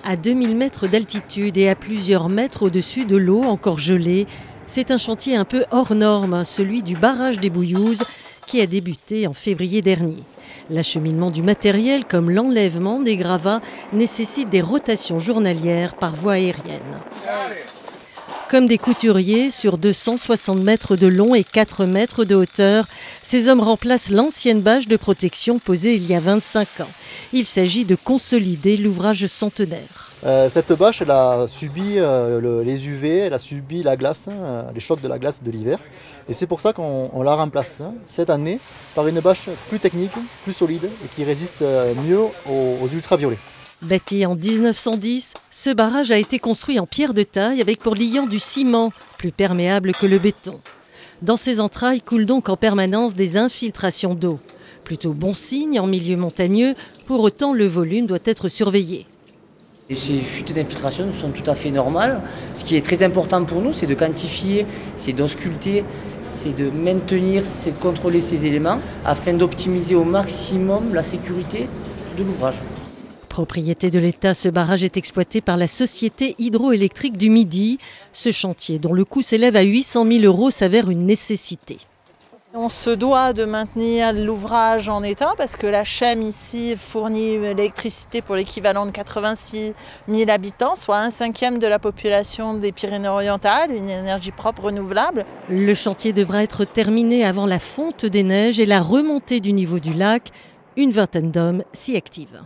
À 2000 mètres d'altitude et à plusieurs mètres au-dessus de l'eau encore gelée, c'est un chantier un peu hors norme, celui du barrage des Bouillouzes, qui a débuté en février dernier. L'acheminement du matériel, comme l'enlèvement des gravats, nécessite des rotations journalières par voie aérienne. Comme des couturiers, sur 260 mètres de long et 4 mètres de hauteur, ces hommes remplacent l'ancienne bâche de protection posée il y a 25 ans. Il s'agit de consolider l'ouvrage centenaire. Cette bâche, elle a subi les UV, elle a subi la glace, les chocs de la glace de l'hiver. Et c'est pour ça qu'on la remplace cette année par une bâche plus technique, plus solide et qui résiste mieux aux ultraviolets. Bâti en 1910, ce barrage a été construit en pierre de taille avec pour liant du ciment, plus perméable que le béton. Dans ses entrailles coulent donc en permanence des infiltrations d'eau. Plutôt bon signe en milieu montagneux, pour autant le volume doit être surveillé. Et ces fuites d'infiltration sont tout à fait normales. Ce qui est très important pour nous, c'est de quantifier, c'est d'ausculter, c'est de maintenir, c'est de contrôler ces éléments afin d'optimiser au maximum la sécurité de l'ouvrage. Propriété de l'État, ce barrage est exploité par la Société hydroélectrique du Midi. Ce chantier, dont le coût s'élève à 800 000 €, s'avère une nécessité. On se doit de maintenir l'ouvrage en état parce que la CHEM ici fournit l'électricité pour l'équivalent de 86 000 habitants, soit 1/5 de la population des Pyrénées-Orientales, une énergie propre renouvelable. Le chantier devra être terminé avant la fonte des neiges et la remontée du niveau du lac. Une vingtaine d'hommes s'y activent.